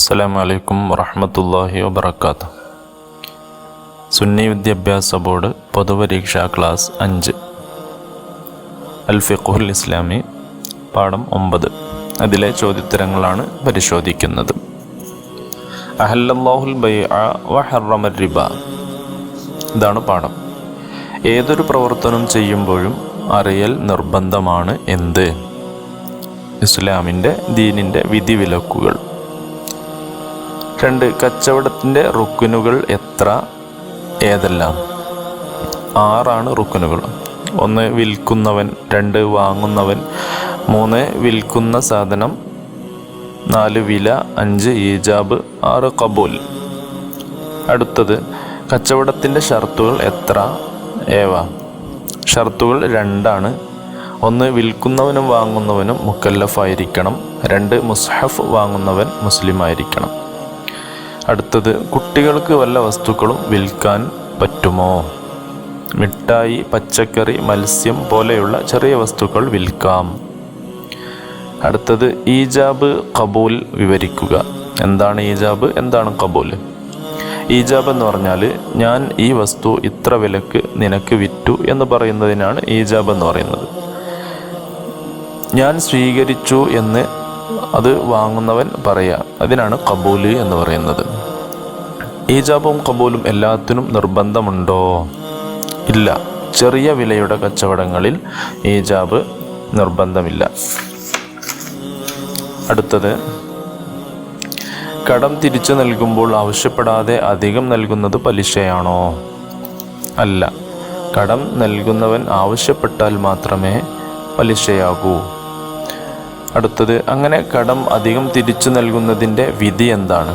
അസ്സലാമു അലൈക്കും വറഹ്മത്തുള്ളാഹി വബറകാതുഹു. സുന്നി വിദ്യാഭ്യാസ ബോർഡ് പൊതുപരീക്ഷാ ക്ലാസ് 5 അൽ ഫിഖ്ഹുൽ ഇസ്ലാമി പാഠം 9 അതിലെ ചോദ്യോത്തരങ്ങളാണ് പരിശോധിക്കുന്നത്. അഹല്ലല്ലാഹുൽ ബൈഅ വഹറമർ റിബ. ഇതാണ് പാഠം. ഏതൊരു പ്രവർത്തനം ചെയ്യുമ്പോഴും അറിയൽ നിർബന്ധമാണ്. എന്ത്? ഇസ്ലാമിൻ്റെ ദീനിൻ്റെ വിധിവിലക്കുകൾ. 2. കച്ചവടത്തിൻ്റെ റുക്നുകൾ എത്ര? ഏതെല്ലാം? 6 റുക്നുകൾ. 1 വിൽക്കുന്നവൻ, 2 വാങ്ങുന്നവൻ, 3 വിൽക്കുന്ന സാധനം, 4 വില, 5 ഈജാബ്, 6 ഖബൂൽ. അടുത്തത് കച്ചവടത്തിൻ്റെ ഷർത്തുകൾ എത്ര? ഏവ. ഷർത്തുകൾ 2. 1 വിൽക്കുന്നവനും വാങ്ങുന്നവനും മുക്കല്ലഫായിരിക്കണം. 2 മുസ്ഹഫ് വാങ്ങുന്നവൻ മുസ്ലിമായിരിക്കണം. അടുത്തത് കുട്ടികൾക്ക് വല്ല വസ്തുക്കളും വിൽക്കാൻ പറ്റുമോ? മിഠായി, പച്ചക്കറി, മത്സ്യം പോലെയുള്ള ചെറിയ വസ്തുക്കൾ വിൽക്കാം. അടുത്തത് ഈജാബ് ഖബൂൽ വിവരിക്കുക. എന്താണ് ഈജാബ്, എന്താണ് ഖബൂൽ? ഈജാബ് എന്ന് പറഞ്ഞാൽ ഞാൻ ഈ വസ്തു ഇത്ര വിലക്ക് നിനക്ക് വിറ്റു എന്ന് പറയുന്നതിനാണ് ഈജാബ് എന്ന് പറയുന്നത്. ഞാൻ സ്വീകരിച്ചു എന്ന് അത് വാങ്ങുന്നവൻ പറയുക, അതിനാണ് ഖബൂൽ എന്ന് പറയുന്നത്. ഈജാബും ഖബൂലും എല്ലാത്തിനും നിർബന്ധമുണ്ടോ? ഇല്ല. ചെറിയ വിലയുടെ കച്ചവടങ്ങളിൽ ഈജാബ് നിർബന്ധമില്ല. അടുത്തത് കടം തിരിച്ചു നൽകുമ്പോൾ ആവശ്യപ്പെടാതെ അധികം നൽകുന്നത് പലിശയാണോ? അല്ല. കടം നൽകുന്നവൻ ആവശ്യപ്പെട്ടാൽ മാത്രമേ പലിശയാകൂ. അടുത്തത് അങ്ങനെ കടം അധികം തിരിച്ചു നൽകുന്നതിൻ്റെ വിധി എന്താണ്?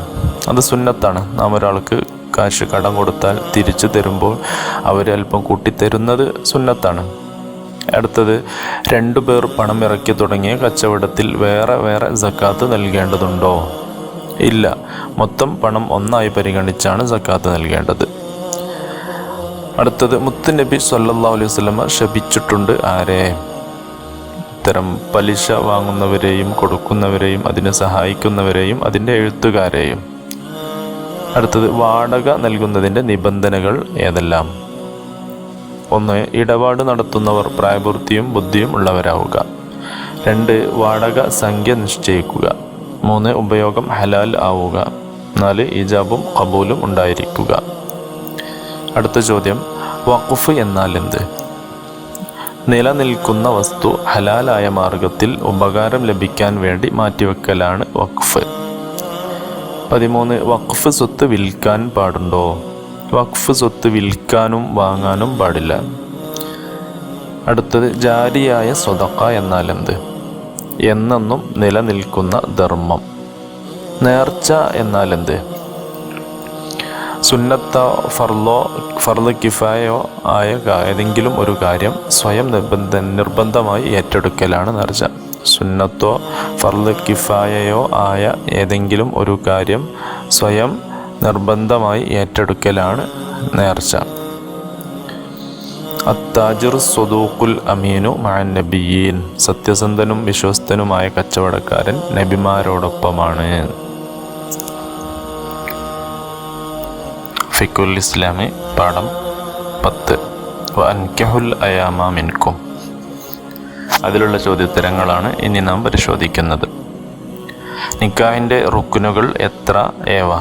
അത് സുന്നത്താണ്. നാം ഒരാൾക്ക് കാശ് കടം കൊടുത്താൽ തിരിച്ചു തരുമ്പോൾ അവർ അല്പം കൂട്ടിത്തരുന്നത് സുന്നത്താണ്. അടുത്തത് 2 പേർ പണം ഇറക്കി തുടങ്ങിയ കച്ചവടത്തിൽ വേറെ വേറെ സക്കാത്ത് നൽകേണ്ടതുണ്ടോ? ഇല്ല. മൊത്തം പണം ഒന്നായി പരിഗണിച്ചാണ് സക്കാത്ത് നൽകേണ്ടത്. അടുത്തത് മുത്തുനബി സ്വല്ലല്ലാഹു അലൈഹി വസല്ലം ശപിച്ചിട്ടുണ്ട് ആരെ? ഇത്തരം പലിശ വാങ്ങുന്നവരെയും കൊടുക്കുന്നവരെയും അതിനെ സഹായിക്കുന്നവരെയും അതിൻ്റെ എഴുത്തുകാരെയും. അടുത്തത് വാടക നൽകുന്നതിൻ്റെ നിബന്ധനകൾ ഏതെല്ലാം? 1 ഇടപാട് നടത്തുന്നവർ പ്രായപൂർത്തിയും ബുദ്ധിയും ഉള്ളവരാവുക. 2 വാടക സംഖ്യ നിശ്ചയിക്കുക. 3 ഉപയോഗം ഹലാൽ ആവുക. 4 ഈജാബും ഖബൂലും ഉണ്ടായിരിക്കുക. അടുത്ത ചോദ്യം, വഖഫ് എന്നാൽ എന്ത്? നിലനിൽക്കുന്ന വസ്തു ഹലാലായ മാർഗത്തിൽ ഉപകാരം ലഭിക്കാൻ വേണ്ടി മാറ്റിവെക്കലാണ് വഖഫ്. 13 വഖഫ് സ്വത്ത് വിൽക്കാൻ പാടുണ്ടോ? വഖഫ് സ്വത്ത് വിൽക്കാനും വാങ്ങാനും പാടില്ല. അടുത്തത് ജാരിയായ സ്വതക്ക എന്നാൽ എന്ത്? എന്നെന്നും നിലനിൽക്കുന്ന ധർമ്മം. നേർച്ച എന്നാൽ എന്ത്? സുന്നത്തോ ഫർള് കിഫായോ ആയ ഏതെങ്കിലും ഒരു കാര്യം സ്വയം നിർബന്ധമായി ഏറ്റെടുക്കലാണ് നേർച്ച. സുന്നത്തോ ഫർള് കിഫായയോ ആയ ഏതെങ്കിലും ഒരു കാര്യം സ്വയം നിർബന്ധമായി ഏറ്റെടുക്കലാണ് നേർച്ച. അത്താജിർ സ്വദൂഖുൽ അമീനു മഅൻ നബിയീൻ. സത്യസന്ധനും വിശ്വസ്തനുമായ കച്ചവടക്കാരൻ നബിമാരോടൊപ്പമാണ്. ഫിഖ്ഹുൽ ഇസ്ലാമി പാഠം 10 വഅൻകിഹുൽ അയാമ മിൻകും. അതിലുള്ള ചോദ്യോത്തരങ്ങളാണ് ഇനി നാം പരിശോധിക്കുന്നത്. നിക്കാഹിൻ്റെ റുക്നുകൾ എത്ര? ഏവ.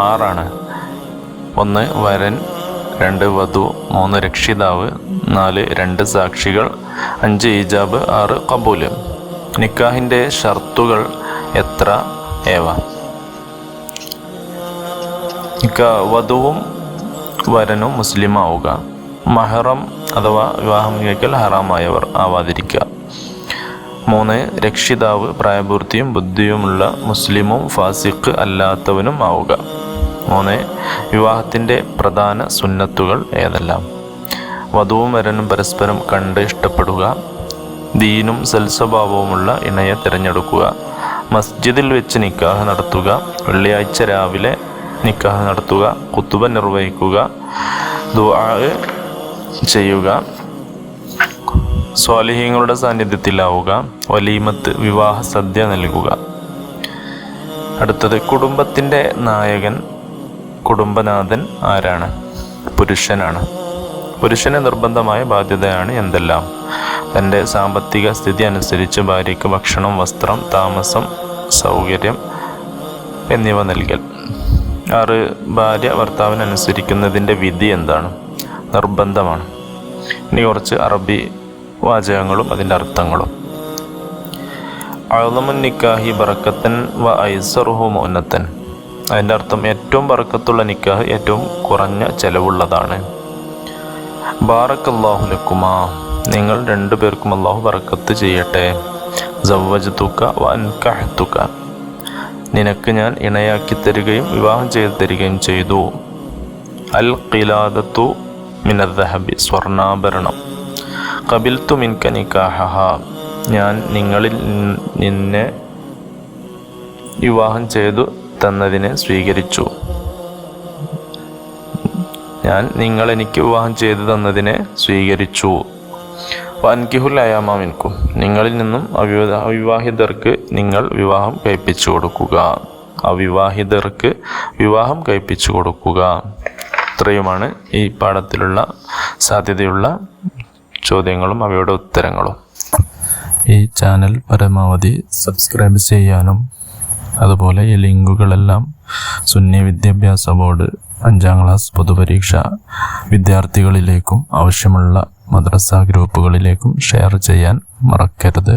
6. 1 വരൻ, 2 വധു, 3 രക്ഷിതാവ്, 4 2 സാക്ഷികൾ, 5 ഈജാബ്, 6 ഖബൂൽ. നിക്കാഹിൻ്റെ ഷർത്തുകൾ എത്ര? ഏവ. വധുവും വരനും മുസ്ലിമാവുക. മഹറം അഥവാ വിവാഹം കഴിക്കൽ ഹറാമായവർ ആവാതിരിക്കുക. 3 രക്ഷിതാവ് പ്രായപൂർത്തിയും ബുദ്ധിയുമുള്ള മുസ്ലിമും ഫാസിഖ് അല്ലാത്തവനും ആവുക. 3 വിവാഹത്തിൻ്റെ പ്രധാന സുന്നത്തുകൾ ഏതെല്ലാം? വധുവും വരനും പരസ്പരം കണ്ട് ഇഷ്ടപ്പെടുക. ദീനും സൽസ്വഭാവവുമുള്ള ഇണയെ തിരഞ്ഞെടുക്കുക. മസ്ജിദിൽ വെച്ച് നിക്കാഹ് നടത്തുക. വെള്ളിയാഴ്ച രാവിലെ നിക്കാഹ് നടത്തുക. ഖുതുബ നിർവഹിക്കുക. ദുആ ചെയ്യുക. സ്വാലിഹീങ്ങളുടെ സാന്നിധ്യത്തിലാവുക. വലീമത്ത് വിവാഹ സദ്യ നൽകുക. അടുത്തത് കുടുംബത്തിൻ്റെ നായകൻ, കുടുംബനാഥൻ ആരാണ്? പുരുഷനാണ്. പുരുഷന് നിർബന്ധമായ ബാധ്യതയാണ് എന്തെല്ലാം? തൻ്റെ സാമ്പത്തിക സ്ഥിതി അനുസരിച്ച് ഭാര്യയ്ക്ക് ഭക്ഷണം, വസ്ത്രം, താമസം, സൗകര്യം എന്നിവ നൽകൽ. 6. ഭാര്യ ഭർത്താവിനെ അനുസരിക്കുന്നതിൻ്റെ വിധി എന്താണ്? നിർബന്ധമാണ്. ഇനി കുറച്ച് അറബി വാചകങ്ങളും അതിൻ്റെ അർത്ഥങ്ങളും. അഅ്ളമുൻ നിക്കാഹി ബറക്കത്തൻ വ ഐസറുഹു മുഅന്നത്തൻ. അതിൻ്റെ അർത്ഥം ഏറ്റവും ബറക്കത്തുള്ള നിക്കാഹ് ഏറ്റവും കുറഞ്ഞ ചെലവുള്ളതാണ്. ബാറക്കല്ലാഹു ലക്കുമാ, നിങ്ങൾ രണ്ടുപേർക്കും അല്ലാഹു ബറക്കത്ത് ചെയ്യട്ടെ. സവ്വജ്തുക വ അൻകഹ്തുക, നിനക്ക് ഞാൻ ഇണയാക്കി തരികയും വിവാഹം ചെയ്തു തരികയും ചെയ്തു. അൽ ഖിലാദത്തു മിനദ്ദഹബി, സ്വർണ്ണാഭരണം. ഖബിൽതു മിൻക നിക്കാഹഹ, ഞാൻ നിങ്ങളിൽ നിന്നെ വിവാഹം ചെയ്തു തന്നതിനെ സ്വീകരിച്ചു. ഞാൻ നിങ്ങളെനിക്ക് വിവാഹം ചെയ്തു തന്നതിനെ സ്വീകരിച്ചു. വൻകിഹുൽ അയാമ മിൻകും, നിങ്ങളിൽ നിന്നും അവിവാഹിതർക്ക് നിങ്ങൾ വിവാഹം കഴിപ്പിച്ചു കൊടുക്കുക. അവിവാഹിതർക്ക് വിവാഹം കഴിപ്പിച്ചു കൊടുക്കുക. ഇത്രയുമാണ് ഈ പാഠത്തിലുള്ള സാധ്യതയുള്ള ചോദ്യങ്ങളും അവയുടെ ഉത്തരങ്ങളും. ഈ ചാനൽ പരമാവധി സബ്സ്ക്രൈബ് ചെയ്യാനും അതുപോലെ ഈ ലിങ്കുകളെല്ലാം സുന്നി വിദ്യാഭ്യാസ ബോർഡ് 5ാം ക്ലാസ് പൊതുപരീക്ഷ വിദ്യാർത്ഥികളിലേക്കും ആവശ്യമുള്ള മദ്രസ ഗ്രൂപ്പുകളിലേക്കും ഷെയർ ചെയ്യാൻ മറക്കരുത്.